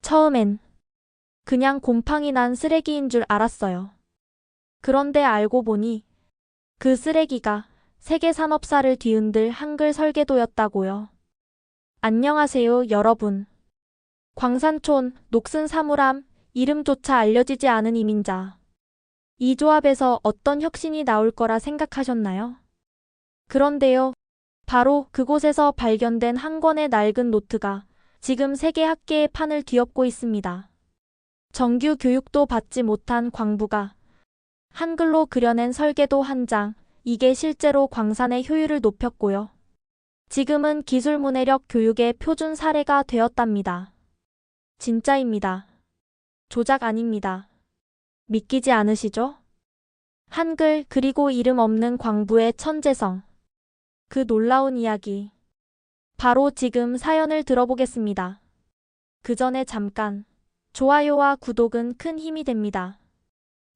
처음엔 그냥 곰팡이 난 쓰레기인 줄 알았어요. 그런데 알고 보니 그 쓰레기가 세계 산업사를 뒤흔들 한글 설계도였다고요. 안녕하세요, 여러분. 광산촌, 녹슨 사물함, 이름조차 알려지지 않은 이민자. 이 조합에서 어떤 혁신이 나올 거라 생각하셨나요? 그런데요, 바로 그곳에서 발견된 한 권의 낡은 노트가 지금 세계 학계의 판을 뒤엎고 있습니다. 정규 교육도 받지 못한 광부가 한글로 그려낸 설계도 한 장, 이게 실제로 광산의 효율을 높였고요. 지금은 기술문해력 교육의 표준 사례가 되었답니다. 진짜입니다. 조작 아닙니다. 믿기지 않으시죠? 한글 그리고 이름 없는 광부의 천재성. 그 놀라운 이야기. 바로 지금 사연을 들어보겠습니다. 그 전에 잠깐. 좋아요와 구독은 큰 힘이 됩니다.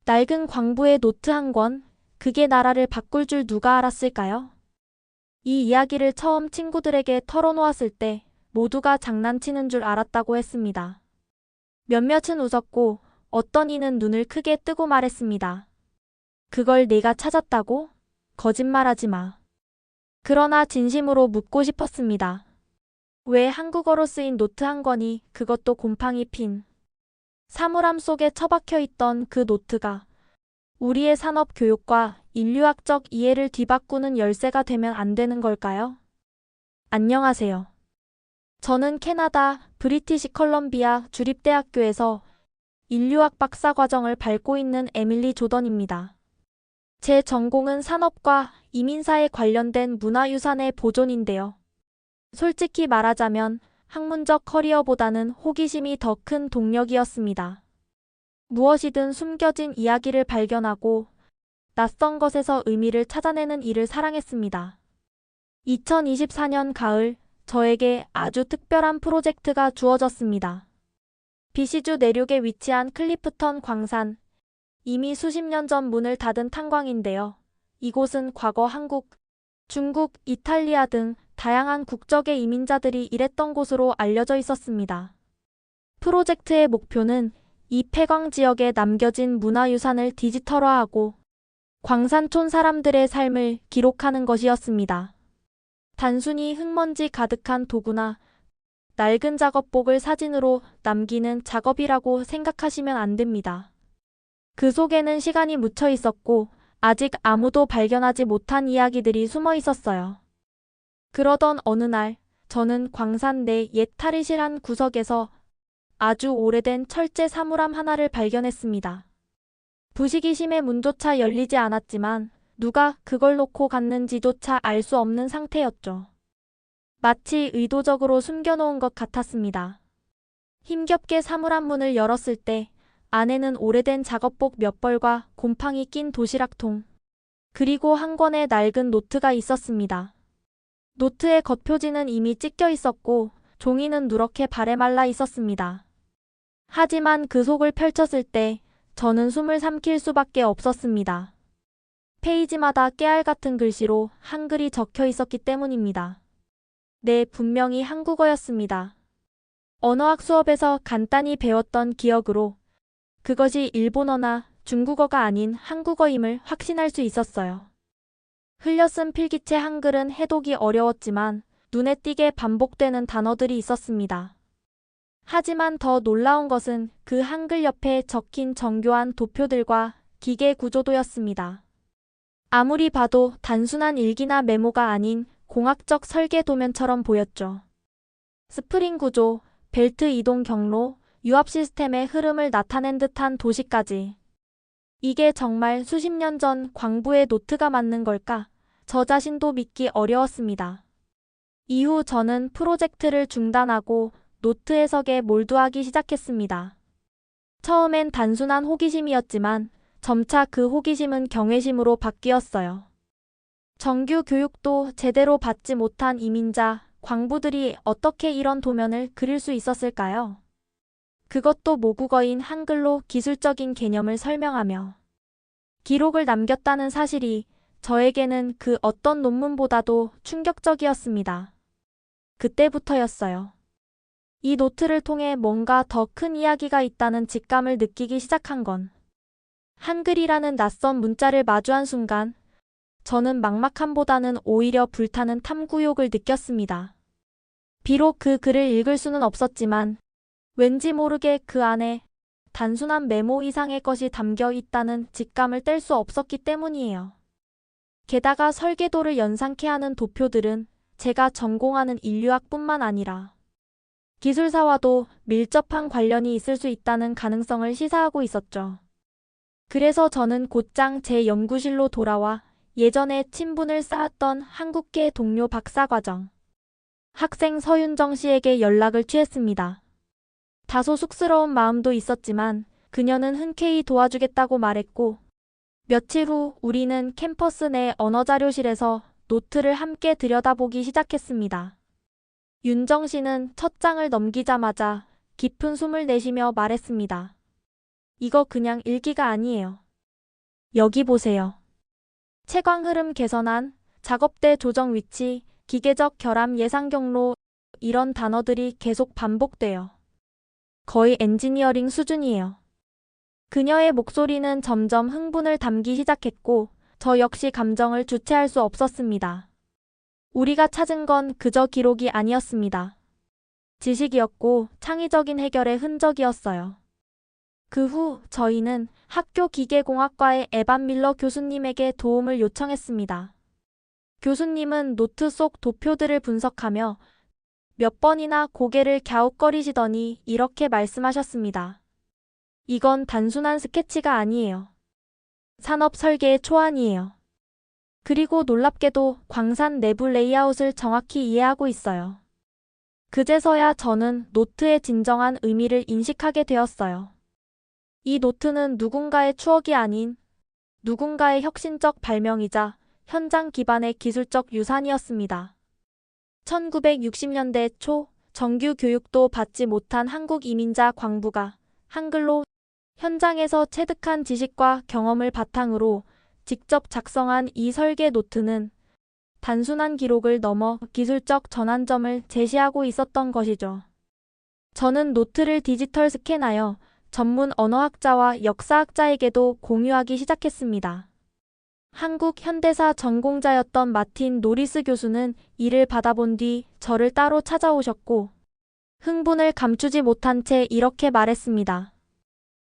낡은 광부의 노트 한 권, 그게 나라를 바꿀 줄 누가 알았을까요? 이 이야기를 처음 친구들에게 털어놓았을 때 모두가 장난치는 줄 알았다고 했습니다. 몇몇은 웃었고 어떤 이는 눈을 크게 뜨고 말했습니다. 그걸 내가 찾았다고? 거짓말하지 마. 그러나 진심으로 묻고 싶었습니다. 왜 한국어로 쓰인 노트 한 권이, 그것도 곰팡이 핀 사물함 속에 처박혀 있던 그 노트가 우리의 산업 교육과 인류학적 이해를 뒤바꾸는 열쇠가 되면 안 되는 걸까요? 안녕하세요. 저는 캐나다 브리티시 컬럼비아 주립대학교에서 인류학 박사과정을 밟고 있는 에밀리 조던입니다. 제 전공은 산업과 이민사에 관련된 문화유산의 보존인데요. 솔직히 말하자면 학문적 커리어보다는 호기심이 더 큰 동력이었습니다. 무엇이든 숨겨진 이야기를 발견하고 낯선 것에서 의미를 찾아내는 일을 사랑했습니다. 2024년 가을, 저에게 아주 특별한 프로젝트가 주어졌습니다. 비시주 내륙에 위치한 클리프턴 광산. 이미 수십 년 전 문을 닫은 탄광인데요. 이곳은 과거 한국, 중국, 이탈리아 등 다양한 국적의 이민자들이 일했던 곳으로 알려져 있었습니다. 프로젝트의 목표는 이 폐광 지역에 남겨진 문화유산을 디지털화하고 광산촌 사람들의 삶을 기록하는 것이었습니다. 단순히 흙먼지 가득한 도구나 낡은 작업복을 사진으로 남기는 작업이라고 생각하시면 안 됩니다. 그 속에는 시간이 묻혀 있었고 아직 아무도 발견하지 못한 이야기들이 숨어 있었어요. 그러던 어느 날, 저는 광산 내 옛 탈의실 한 구석에서 아주 오래된 철제 사물함 하나를 발견했습니다. 부시기심의 문조차 열리지 않았지만 누가 그걸 놓고 갔는지조차 알 수 없는 상태였죠. 마치 의도적으로 숨겨놓은 것 같았습니다. 힘겹게 사물함 문을 열었을 때 안에는 오래된 작업복 몇 벌과 곰팡이 낀 도시락통, 그리고 한 권의 낡은 노트가 있었습니다. 노트의 겉표지는 이미 찢겨 있었고 종이는 누렇게 발에 말라 있었습니다. 하지만 그 속을 펼쳤을 때 저는 숨을 삼킬 수밖에 없었습니다. 페이지마다 깨알 같은 글씨로 한글이 적혀 있었기 때문입니다. 네, 분명히 한국어였습니다. 언어학 수업에서 간단히 배웠던 기억으로 그것이 일본어나 중국어가 아닌 한국어임을 확신할 수 있었어요. 흘려쓴 필기체 한글은 해독이 어려웠지만 눈에 띄게 반복되는 단어들이 있었습니다. 하지만 더 놀라운 것은 그 한글 옆에 적힌 정교한 도표들과 기계 구조도였습니다. 아무리 봐도 단순한 일기나 메모가 아닌 공학적 설계 도면처럼 보였죠. 스프링 구조, 벨트 이동 경로, 유압 시스템의 흐름을 나타낸 듯한 도시까지. 이게 정말 수십 년 전 광부의 노트가 맞는 걸까? 저 자신도 믿기 어려웠습니다. 이후 저는 프로젝트를 중단하고 노트 해석에 몰두하기 시작했습니다. 처음엔 단순한 호기심이었지만 점차 그 호기심은 경외심으로 바뀌었어요. 정규 교육도 제대로 받지 못한 이민자, 광부들이 어떻게 이런 도면을 그릴 수 있었을까요? 그것도 모국어인 한글로 기술적인 개념을 설명하며 기록을 남겼다는 사실이 저에게는 그 어떤 논문보다도 충격적이었습니다. 그때부터였어요. 이 노트를 통해 뭔가 더 큰 이야기가 있다는 직감을 느끼기 시작한 건 한글이라는 낯선 문자를 마주한 순간 저는 막막함보다는 오히려 불타는 탐구욕을 느꼈습니다. 비록 그 글을 읽을 수는 없었지만 왠지 모르게 그 안에 단순한 메모 이상의 것이 담겨 있다는 직감을 뗄 수 없었기 때문이에요. 게다가 설계도를 연상케 하는 도표들은 제가 전공하는 인류학뿐만 아니라 기술사와도 밀접한 관련이 있을 수 있다는 가능성을 시사하고 있었죠. 그래서 저는 곧장 제 연구실로 돌아와 예전에 친분을 쌓았던 한국계 동료 박사과정 학생 서윤정 씨에게 연락을 취했습니다. 다소 쑥스러운 마음도 있었지만 그녀는 흔쾌히 도와주겠다고 말했고 며칠 후 우리는 캠퍼스 내 언어자료실에서 노트를 함께 들여다보기 시작했습니다. 윤정 씨는 첫 장을 넘기자마자 깊은 숨을 내쉬며 말했습니다. 이거 그냥 일기가 아니에요. 여기 보세요. 채광 흐름 개선안, 작업대 조정 위치, 기계적 결함 예상 경로 이런 단어들이 계속 반복돼요. 거의 엔지니어링 수준이에요. 그녀의 목소리는 점점 흥분을 담기 시작했고 저 역시 감정을 주체할 수 없었습니다. 우리가 찾은 건 그저 기록이 아니었습니다. 지식이었고 창의적인 해결의 흔적이었어요. 그 후 저희는 학교 기계공학과의 에반 밀러 교수님에게 도움을 요청했습니다. 교수님은 노트 속 도표들을 분석하며 몇 번이나 고개를 갸웃거리시더니 이렇게 말씀하셨습니다. 이건 단순한 스케치가 아니에요. 산업 설계의 초안이에요. 그리고 놀랍게도 광산 내부 레이아웃을 정확히 이해하고 있어요. 그제서야 저는 노트의 진정한 의미를 인식하게 되었어요. 이 노트는 누군가의 추억이 아닌 누군가의 혁신적 발명이자 현장 기반의 기술적 유산이었습니다. 1960년대 초 정규 교육도 받지 못한 한국 이민자 광부가 한글로 현장에서 체득한 지식과 경험을 바탕으로 직접 작성한 이 설계 노트는 단순한 기록을 넘어 기술적 전환점을 제시하고 있었던 것이죠. 저는 노트를 디지털 스캔하여 전문 언어학자와 역사학자에게도 공유하기 시작했습니다. 한국 현대사 전공자였던 마틴 노리스 교수는 이를 받아본 뒤 저를 따로 찾아오셨고 흥분을 감추지 못한 채 이렇게 말했습니다.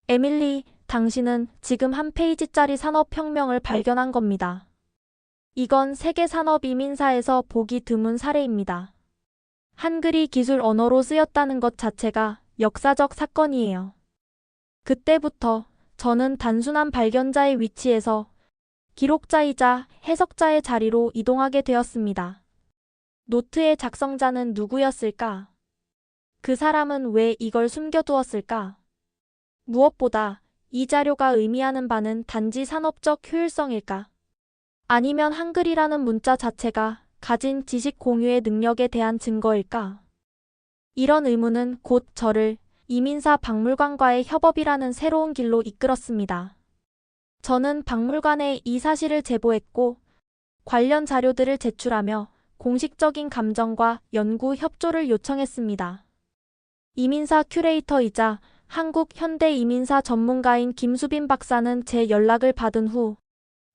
에밀리, 당신은 지금 한 페이지짜리 산업혁명을 발견한 겁니다. 이건 세계 산업 이민사에서 보기 드문 사례입니다. 한글이 기술 언어로 쓰였다는 것 자체가 역사적 사건이에요. 그때부터 저는 단순한 발견자의 위치에서 기록자이자 해석자의 자리로 이동하게 되었습니다. 노트의 작성자는 누구였을까? 그 사람은 왜 이걸 숨겨두었을까? 무엇보다 이 자료가 의미하는 바는 단지 산업적 효율성일까? 아니면 한글이라는 문자 자체가 가진 지식 공유의 능력에 대한 증거일까? 이런 의문은 곧 저를 이민사 박물관과의 협업이라는 새로운 길로 이끌었습니다. 저는 박물관에 이 사실을 제보했고 관련 자료들을 제출하며 공식적인 감정과 연구 협조를 요청했습니다. 이민사 큐레이터이자 한국 현대 이민사 전문가인 김수빈 박사는 제 연락을 받은 후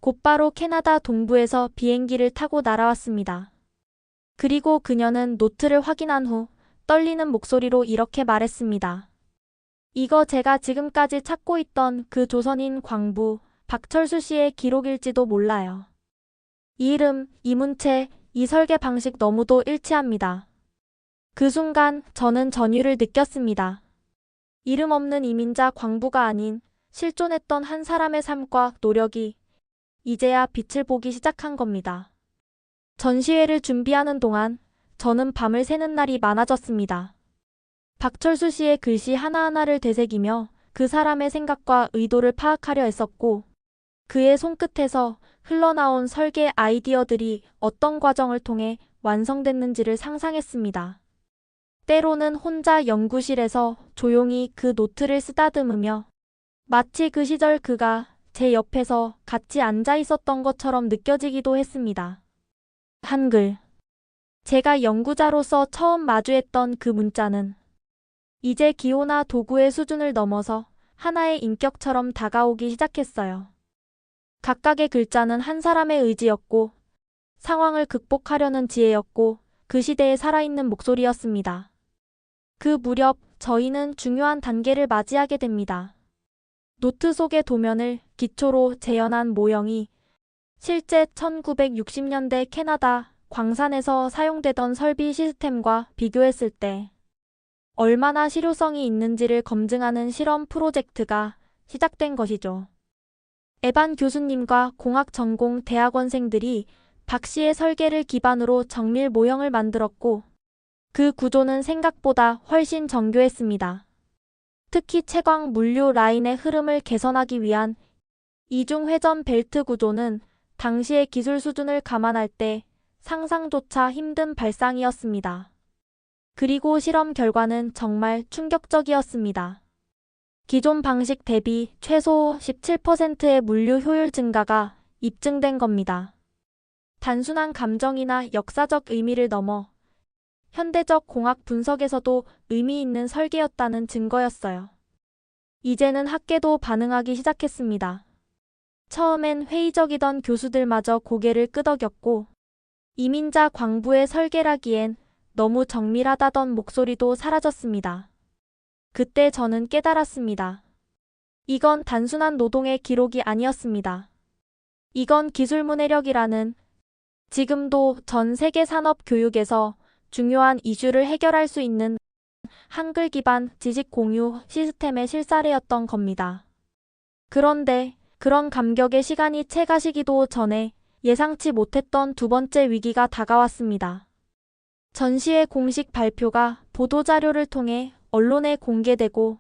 곧바로 캐나다 동부에서 비행기를 타고 날아왔습니다. 그리고 그녀는 노트를 확인한 후 떨리는 목소리로 이렇게 말했습니다. 이거 제가 지금까지 찾고 있던 그 조선인 광부 박철수 씨의 기록일지도 몰라요. 이 이름, 이 문체, 이 설계 방식 너무도 일치합니다. 그 순간 저는 전율을 느꼈습니다. 이름 없는 이민자 광부가 아닌 실존했던 한 사람의 삶과 노력이 이제야 빛을 보기 시작한 겁니다. 전시회를 준비하는 동안 저는 밤을 새는 날이 많아졌습니다. 박철수 씨의 글씨 하나하나를 되새기며 그 사람의 생각과 의도를 파악하려 했었고 그의 손끝에서 흘러나온 설계 아이디어들이 어떤 과정을 통해 완성됐는지를 상상했습니다. 때로는 혼자 연구실에서 조용히 그 노트를 쓰다듬으며 마치 그 시절 그가 제 옆에서 같이 앉아 있었던 것처럼 느껴지기도 했습니다. 한글. 제가 연구자로서 처음 마주했던 그 문자는 이제 기호나 도구의 수준을 넘어서 하나의 인격처럼 다가오기 시작했어요. 각각의 글자는 한 사람의 의지였고, 상황을 극복하려는 지혜였고, 그 시대에 살아있는 목소리였습니다. 그 무렵 저희는 중요한 단계를 맞이하게 됩니다. 노트 속의 도면을 기초로 재현한 모형이 실제 1960년대 캐나다 광산에서 사용되던 설비 시스템과 비교했을 때 얼마나 실효성이 있는지를 검증하는 실험 프로젝트가 시작된 것이죠. 에반 교수님과 공학 전공 대학원생들이 박 씨의 설계를 기반으로 정밀 모형을 만들었고, 그 구조는 생각보다 훨씬 정교했습니다. 특히 채광 물류 라인의 흐름을 개선하기 위한 이중 회전 벨트 구조는 당시의 기술 수준을 감안할 때 상상조차 힘든 발상이었습니다. 그리고 실험 결과는 정말 충격적이었습니다. 기존 방식 대비 최소 17%의 물류 효율 증가가 입증된 겁니다. 단순한 감정이나 역사적 의미를 넘어 현대적 공학 분석에서도 의미 있는 설계였다는 증거였어요. 이제는 학계도 반응하기 시작했습니다. 처음엔 회의적이던 교수들마저 고개를 끄덕였고, 이민자 광부의 설계라기엔 너무 정밀하다던 목소리도 사라졌습니다. 그때 저는 깨달았습니다. 이건 단순한 노동의 기록이 아니었습니다. 이건 기술 문해력이라는, 지금도 전 세계 산업 교육에서 중요한 이슈를 해결할 수 있는 한글 기반 지식 공유 시스템의 실사례였던 겁니다. 그런데 그런 감격의 시간이 채 가시기도 전에 예상치 못했던 두 번째 위기가 다가왔습니다. 전시의 공식 발표가 보도자료를 통해 언론에 공개되고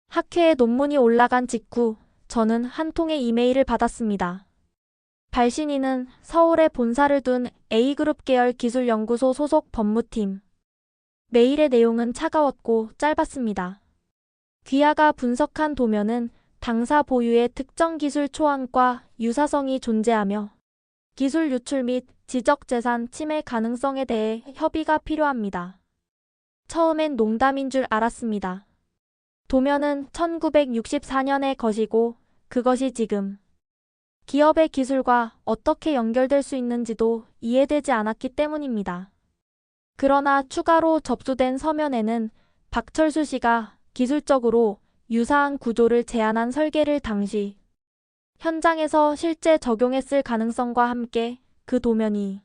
학회에 논문이 올라간 직후 저는 한 통의 이메일을 받았습니다. 발신인은 서울에 본사를 둔 A그룹 계열 기술연구소 소속 법무팀. 메일의 내용은 차가웠고 짧았습니다. 귀하가 분석한 도면은 당사 보유의 특정 기술 초안과 유사성이 존재하며 기술 유출 및 지적재산 침해 가능성에 대해 협의가 필요합니다. 처음엔 농담인 줄 알았습니다. 도면은 1964년의 것이고 그것이 지금 기업의 기술과 어떻게 연결될 수 있는지도 이해되지 않았기 때문입니다. 그러나 추가로 접수된 서면에는 박철수 씨가 기술적으로 유사한 구조를 제안한 설계를 당시 현장에서 실제 적용했을 가능성과 함께 그 도면이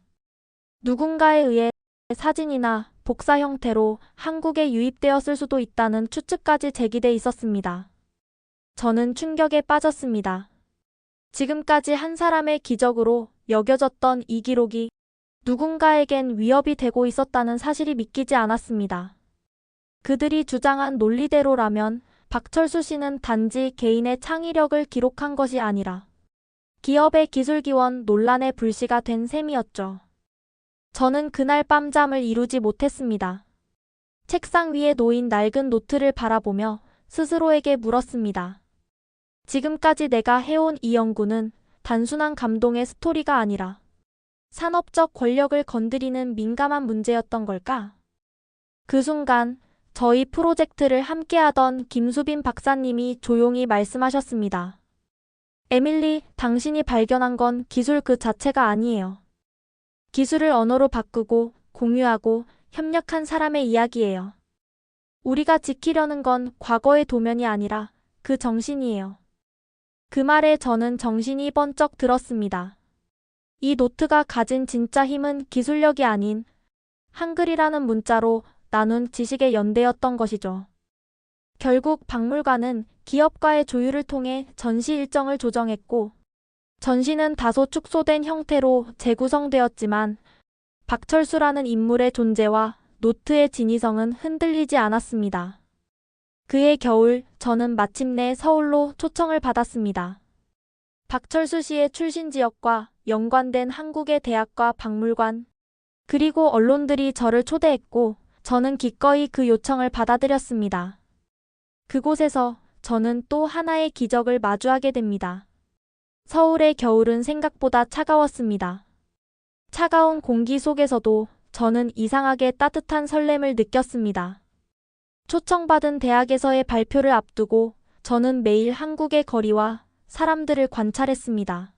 누군가에 의해 사진이나 복사 형태로 한국에 유입되었을 수도 있다는 추측까지 제기돼 있었습니다. 저는 충격에 빠졌습니다. 지금까지 한 사람의 기적으로 여겨졌던 이 기록이 누군가에겐 위협이 되고 있었다는 사실이 믿기지 않았습니다. 그들이 주장한 논리대로라면 박철수 씨는 단지 개인의 창의력을 기록한 것이 아니라 기업의 기술기원 논란의 불씨가 된 셈이었죠. 저는 그날 밤 잠을 이루지 못했습니다. 책상 위에 놓인 낡은 노트를 바라보며 스스로에게 물었습니다. 지금까지 내가 해온 이 연구는 단순한 감동의 스토리가 아니라 산업적 권력을 건드리는 민감한 문제였던 걸까? 그 순간 저희 프로젝트를 함께하던 김수빈 박사님이 조용히 말씀하셨습니다. 에밀리, 당신이 발견한 건 기술 그 자체가 아니에요. 기술을 언어로 바꾸고 공유하고 협력한 사람의 이야기예요. 우리가 지키려는 건 과거의 도면이 아니라 그 정신이에요. 그 말에 저는 정신이 번쩍 들었습니다. 이 노트가 가진 진짜 힘은 기술력이 아닌 한글이라는 문자로 나눈 지식의 연대였던 것이죠. 결국 박물관은 기업과의 조율을 통해 전시 일정을 조정했고, 전시는 다소 축소된 형태로 재구성되었지만 박철수라는 인물의 존재와 노트의 진위성은 흔들리지 않았습니다. 그해 겨울 저는 마침내 서울로 초청을 받았습니다. 박철수 씨의 출신 지역과 연관된 한국의 대학과 박물관, 그리고 언론들이 저를 초대했고 저는 기꺼이 그 요청을 받아들였습니다. 그곳에서 저는 또 하나의 기적을 마주하게 됩니다. 서울의 겨울은 생각보다 차가웠습니다. 차가운 공기 속에서도 저는 이상하게 따뜻한 설렘을 느꼈습니다. 초청받은 대학에서의 발표를 앞두고 저는 매일 한국의 거리와 사람들을 관찰했습니다.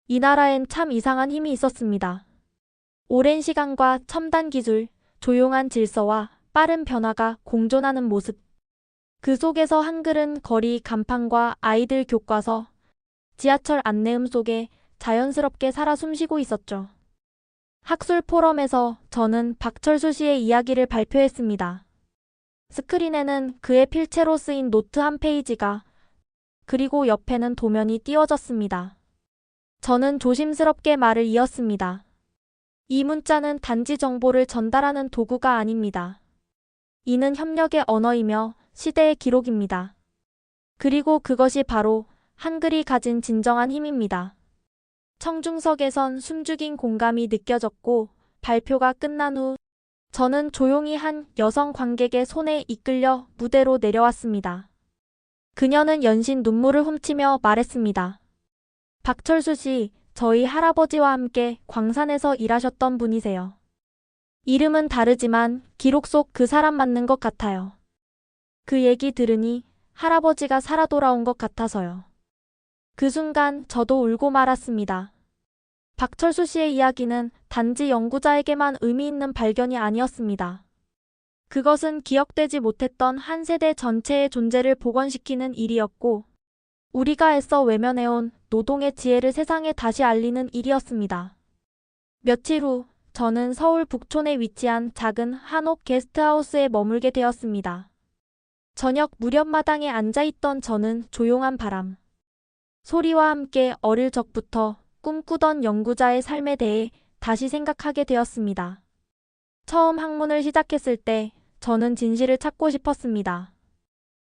이 나라엔 참 이상한 힘이 있었습니다. 오랜 시간과 첨단 기술, 조용한 질서와 빠른 변화가 공존하는 모습. 그 속에서 한글은 거리 간판과 아이들 교과서, 지하철 안내음 속에 자연스럽게 살아 숨쉬고 있었죠. 학술 포럼에서 저는 박철수 씨의 이야기를 발표했습니다. 스크린에는 그의 필체로 쓰인 노트 한 페이지가, 그리고 옆에는 도면이 띄워졌습니다. 저는 조심스럽게 말을 이었습니다. 이 문자는 단지 정보를 전달하는 도구가 아닙니다. 이는 협력의 언어이며 시대의 기록입니다. 그리고 그것이 바로 한글이 가진 진정한 힘입니다. 청중석에선 숨죽인 공감이 느껴졌고 발표가 끝난 후 저는 조용히 한 여성 관객의 손에 이끌려 무대로 내려왔습니다. 그녀는 연신 눈물을 훔치며 말했습니다. 박철수 씨, 저희 할아버지와 함께 광산에서 일하셨던 분이세요. 이름은 다르지만 기록 속 그 사람 맞는 것 같아요. 그 얘기 들으니 할아버지가 살아 돌아온 것 같아서요. 그 순간 저도 울고 말았습니다. 박철수 씨의 이야기는 단지 연구자에게만 의미 있는 발견이 아니었습니다. 그것은 기억되지 못했던 한 세대 전체의 존재를 복원시키는 일이었고, 우리가 애써 외면해온 노동의 지혜를 세상에 다시 알리는 일이었습니다. 며칠 후 저는 서울 북촌에 위치한 작은 한옥 게스트하우스에 머물게 되었습니다. 저녁 무렵 마당에 앉아있던 저는 조용한 바람, 소리와 함께 어릴 적부터 꿈꾸던 연구자의 삶에 대해 다시 생각하게 되었습니다. 처음 학문을 시작했을 때 저는 진실을 찾고 싶었습니다.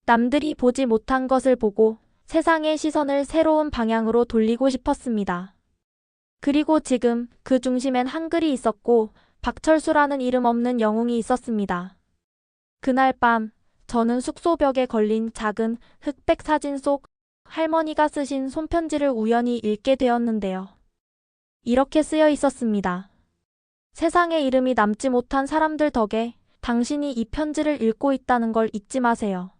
남들이 보지 못한 것을 보고 세상의 시선을 새로운 방향으로 돌리고 싶었습니다. 그리고 지금 그 중심엔 한글이 있었고 박철수라는 이름 없는 영웅이 있었습니다. 그날 밤 저는 숙소 벽에 걸린 작은 흑백 사진 속 할머니가 쓰신 손편지를 우연히 읽게 되었는데요. 이렇게 쓰여 있었습니다. 세상에 이름이 남지 못한 사람들 덕에 당신이 이 편지를 읽고 있다는 걸 잊지 마세요.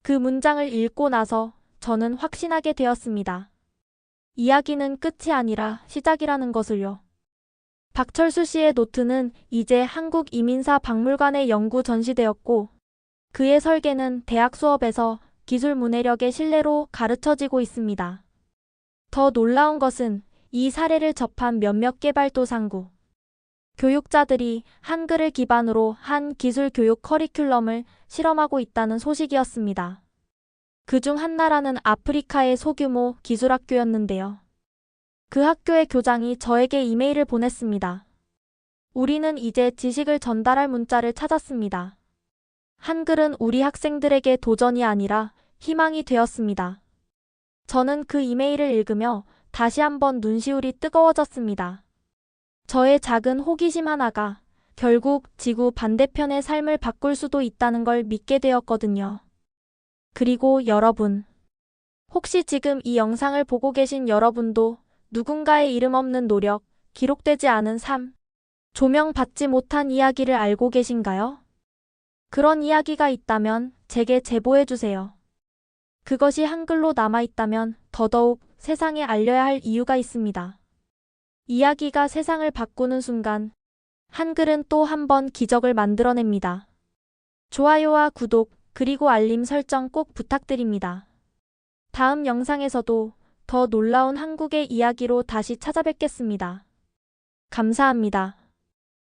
그 문장을 읽고 나서 저는 확신하게 되었습니다. 이야기는 끝이 아니라 시작이라는 것을요. 박철수 씨의 노트는 이제 한국이민사박물관에 연구 전시되었고 그의 설계는 대학 수업에서 기술 문해력의 신뢰로 가르쳐지고 있습니다. 더 놀라운 것은 이 사례를 접한 몇몇 개발도상국, 교육자들이 한글을 기반으로 한 기술 교육 커리큘럼을 실험하고 있다는 소식이었습니다. 그중 한 나라는 아프리카의 소규모 기술학교였는데요. 그 학교의 교장이 저에게 이메일을 보냈습니다. 우리는 이제 지식을 전달할 문자를 찾았습니다. 한글은 우리 학생들에게 도전이 아니라 희망이 되었습니다. 저는 그 이메일을 읽으며 다시 한번 눈시울이 뜨거워졌습니다. 저의 작은 호기심 하나가 결국 지구 반대편의 삶을 바꿀 수도 있다는 걸 믿게 되었거든요. 그리고 여러분, 혹시 지금 이 영상을 보고 계신 여러분도 누군가의 이름 없는 노력, 기록되지 않은 삶, 조명받지 못한 이야기를 알고 계신가요? 그런 이야기가 있다면 제게 제보해주세요. 그것이 한글로 남아있다면 더더욱 세상에 알려야 할 이유가 있습니다. 이야기가 세상을 바꾸는 순간 한글은 또 한 번 기적을 만들어냅니다. 좋아요와 구독, 그리고 알림 설정 꼭 부탁드립니다. 다음 영상에서도 더 놀라운 한국의 이야기로 다시 찾아뵙겠습니다. 감사합니다.